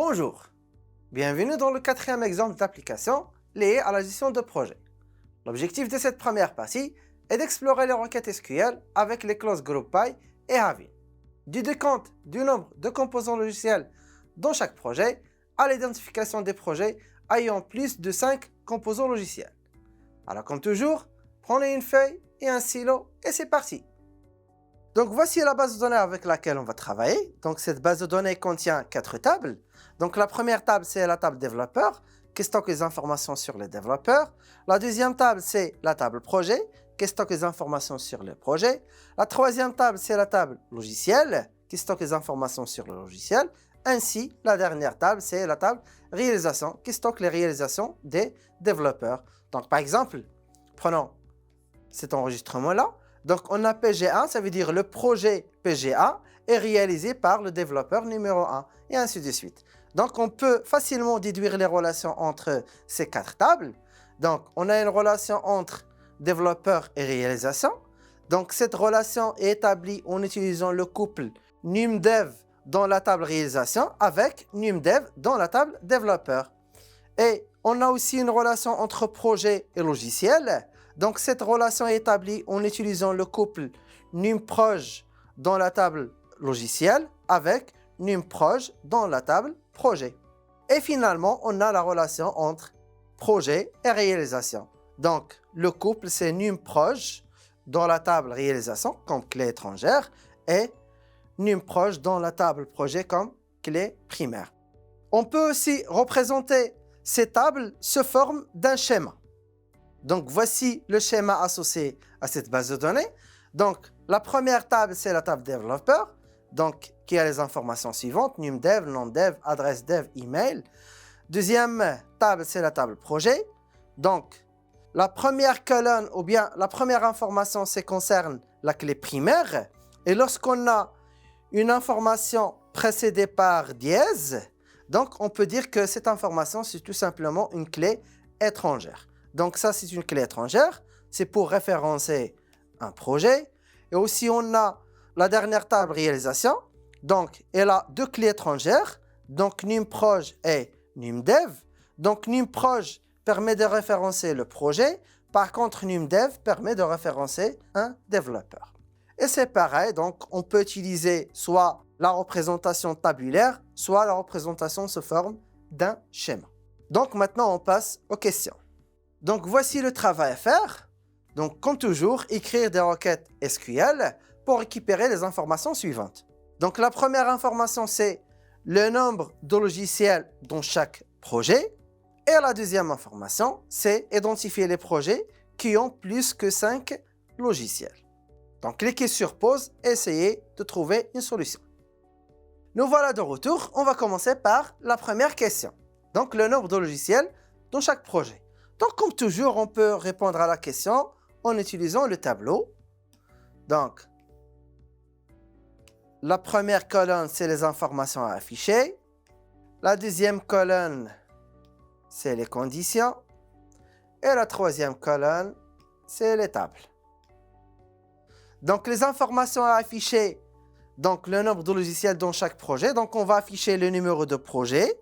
Bonjour, bienvenue dans le quatrième exemple d'application lié à la gestion de projet. L'objectif de cette première partie est d'explorer les requêtes SQL avec les clauses GroupBy et Having, du décompte du nombre de composants logiciels dans chaque projet à l'identification des projets ayant plus de 5 composants logiciels. Alors comme toujours, prenez une feuille et un stylo et c'est parti. Donc voici la base de données avec laquelle on va travailler. Donc cette base de données contient 4 tables. Donc la première table, c'est la table développeur, qui stocke les informations sur les développeurs. La deuxième table, c'est la table projet, qui stocke les informations sur le projet. La troisième table, c'est la table logiciel, qui stocke les informations sur le logiciel. Ainsi, la dernière table, c'est la table réalisation, qui stocke les réalisations des développeurs. Donc par exemple, prenons cet enregistrement-là. Donc on a PG1, ça veut dire le projet PG1 est réalisé par le développeur numéro 1, et ainsi de suite. Donc on peut facilement déduire les relations entre ces 4 tables. Donc on a une relation entre développeur et réalisation. Donc cette relation est établie en utilisant le couple numDev dans la table réalisation avec numDev dans la table développeur. Et on a aussi une relation entre projet et logiciel. Donc cette relation est établie en utilisant le couple numProj dans la table logiciel avec numProj dans la table projet. Et finalement, on a la relation entre projet et réalisation. Donc le couple c'est numProj dans la table réalisation comme clé étrangère et numProj dans la table projet comme clé primaire. On peut aussi représenter ces tables sous forme d'un schéma. Donc voici le schéma associé à cette base de données. Donc la première table c'est la table développeur, donc qui a les informations suivantes, numDev, nomDev, adresse dev, email. Deuxième table c'est la table projet. Donc la première colonne ou bien la première information concerne la clé primaire. Et lorsqu'on a une information précédée par dièse, donc on peut dire que cette information c'est tout simplement une clé étrangère. Donc ça, c'est une clé étrangère. C'est pour référencer un projet. Et aussi, on a la dernière table réalisation. Donc, elle a 2 clés étrangères. Donc, numProj et numDev. Donc, numProj permet de référencer le projet. Par contre, numDev permet de référencer un développeur. Et c'est pareil. Donc, on peut utiliser soit la représentation tabulaire, soit la représentation sous forme d'un schéma. Donc, maintenant, on passe aux questions. Donc voici le travail à faire. Donc comme toujours, écrire des requêtes SQL pour récupérer les informations suivantes. Donc la première information c'est le nombre de logiciels dans chaque projet. Et la deuxième information c'est identifier les projets qui ont plus que 5 logiciels. Donc cliquez sur pause et essayez de trouver une solution. Nous voilà de retour. On va commencer par la première question. Donc le nombre de logiciels dans chaque projet. Donc, comme toujours, on peut répondre à la question en utilisant le tableau. Donc, la première colonne, c'est les informations à afficher. La deuxième colonne, c'est les conditions. Et la troisième colonne, c'est les tables. Donc, les informations à afficher, donc le nombre de logiciels dans chaque projet. Donc, on va afficher le numéro de projet.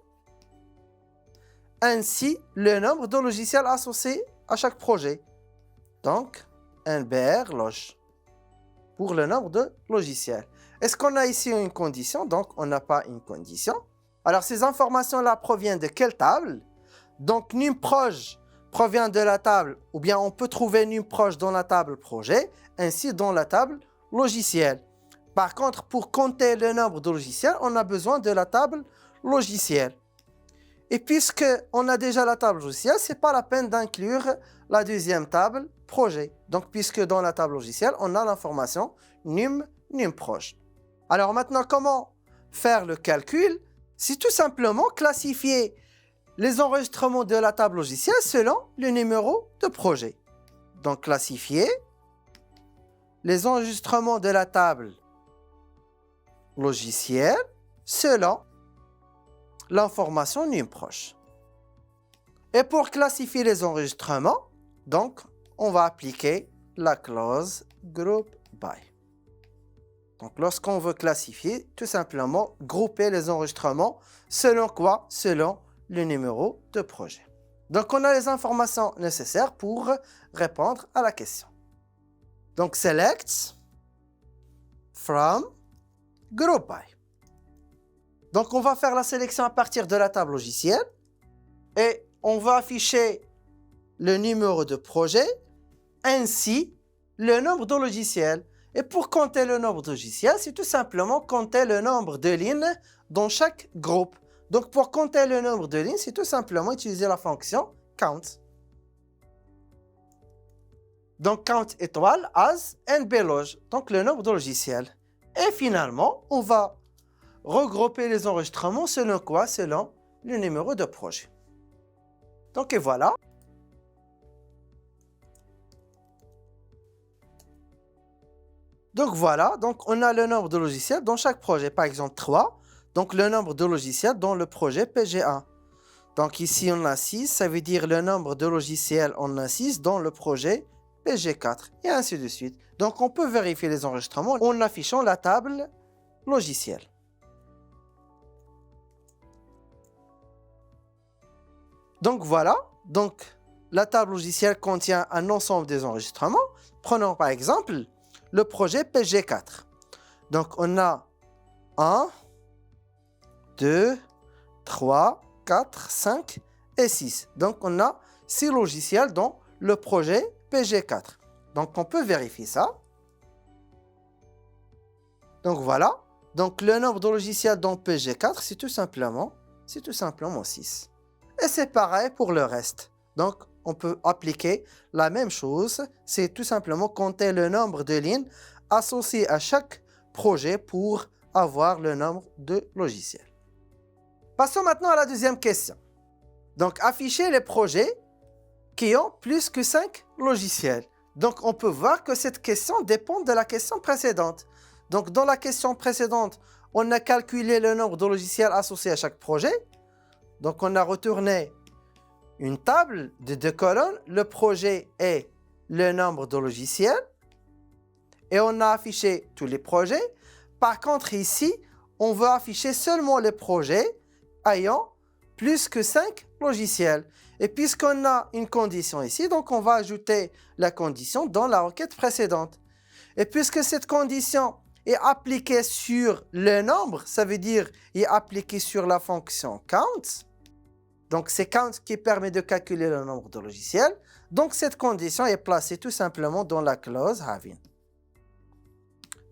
Ainsi le nombre de logiciels associés à chaque projet. Donc, NBR log pour le nombre de logiciels. Est-ce qu'on a ici une condition? Donc, on n'a pas une condition. Alors, ces informations-là proviennent de quelle table? Donc, numProj provient de la table, ou bien on peut trouver numProj dans la table projet, ainsi dans la table logiciel. Par contre, pour compter le nombre de logiciels, on a besoin de la table logiciel. Et puisque on a déjà la table logicielle, ce n'est pas la peine d'inclure la deuxième table projet. Donc, puisque dans la table logicielle, on a l'information numProj. Alors maintenant, comment faire le calcul? C'est tout simplement classifier les enregistrements de la table logicielle selon le numéro de projet. Donc, classifier les enregistrements de la table logicielle selon l'information numProj. Et pour classifier les enregistrements, donc, on va appliquer la clause GroupBy. Donc, lorsqu'on veut classifier, tout simplement, grouper les enregistrements, selon quoi? Selon le numéro de projet. Donc, on a les informations nécessaires pour répondre à la question. Donc, select from group by. Donc, on va faire la sélection à partir de la table logicielle et on va afficher le numéro de projet ainsi le nombre de logiciels. Et pour compter le nombre de logiciels, c'est tout simplement compter le nombre de lignes dans chaque groupe. Donc, pour compter le nombre de lignes, c'est tout simplement utiliser la fonction count. Donc, count étoile as and bloge, donc le nombre de logiciels. Et finalement, on va regrouper les enregistrements selon quoi? Selon le numéro de projet. Donc, et voilà. Donc voilà, donc on a le nombre de logiciels dans chaque projet, par exemple 3. Donc le nombre de logiciels dans le projet PG1. Donc ici on a 6, ça veut dire le nombre de logiciels on a 6 dans le projet PG4 et ainsi de suite. Donc on peut vérifier les enregistrements en affichant la table logicielle. Donc voilà, donc la table logicielle contient un ensemble des enregistrements. Prenons par exemple le projet PG4. Donc, on a 1, 2, 3, 4, 5 et 6. Donc, on a 6 logiciels dans le projet PG4. Donc, on peut vérifier ça. Donc, voilà. Donc, le nombre de logiciels dans PG4, c'est tout simplement 6. Et c'est pareil pour le reste. Donc, on peut appliquer la même chose, c'est tout simplement compter le nombre de lignes associées à chaque projet pour avoir le nombre de logiciels. Passons maintenant à la deuxième question. Donc, afficher les projets qui ont plus que 5 logiciels. Donc, on peut voir que cette question dépend de la question précédente. Donc, dans la question précédente, on a calculé le nombre de logiciels associés à chaque projet. Donc, on a retourné une table de 2 colonnes, le projet et le nombre de logiciels. Et on a affiché tous les projets. Par contre, ici, on veut afficher seulement les projets ayant plus que 5 logiciels. Et puisqu'on a une condition ici, donc on va ajouter la condition dans la requête précédente. Et puisque cette condition est appliquée sur le nombre, ça veut dire est appliquée sur la fonction count. Donc, c'est count qui permet de calculer le nombre de logiciels. Donc, cette condition est placée tout simplement dans la clause having.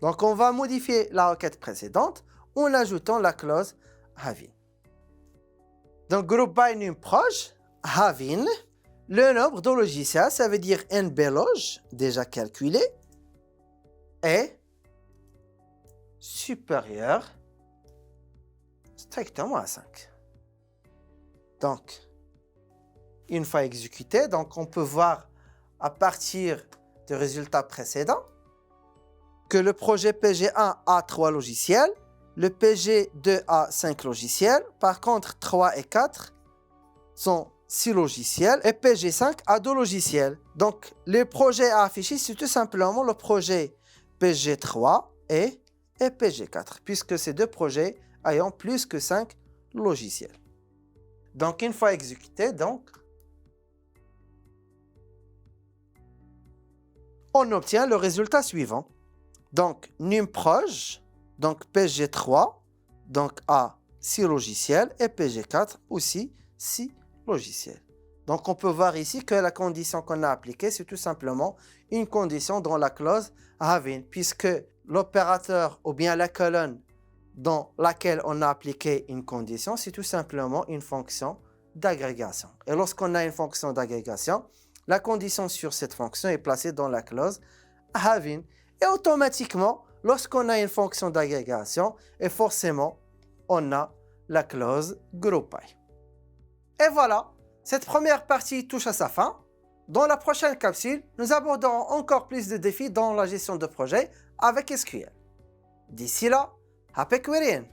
Donc, on va modifier la requête précédente en ajoutant la clause having. Donc, group by numProj, having, le nombre de logiciels, ça veut dire nbloge, déjà calculé, est supérieur strictement à 5. Donc, une fois exécuté, donc on peut voir à partir du résultat précédent que le projet PG1 a 3 logiciels, le PG2 a 5 logiciels, par contre 3 et 4 sont 6 logiciels et PG5 a 2 logiciels. Donc, les projets à afficher, c'est tout simplement le projet PG3 et PG4, puisque ces deux projets ayant plus que 5 logiciels. Donc, une fois exécuté, donc, on obtient le résultat suivant. Donc, numProj, donc PG3, donc a 6 logiciels et PG4 aussi 6 logiciels. Donc, on peut voir ici que la condition qu'on a appliquée, c'est tout simplement une condition dans la clause having, puisque l'opérateur ou bien la colonne dans laquelle on a appliqué une condition, c'est tout simplement une fonction d'agrégation. Et lorsqu'on a une fonction d'agrégation, la condition sur cette fonction est placée dans la clause having. Et automatiquement, lorsqu'on a une fonction d'agrégation, et forcément, on a la clause groupby. Et voilà, cette première partie touche à sa fin. Dans la prochaine capsule, nous aborderons encore plus de défis dans la gestion de projet avec SQL. D'ici là, happy querying!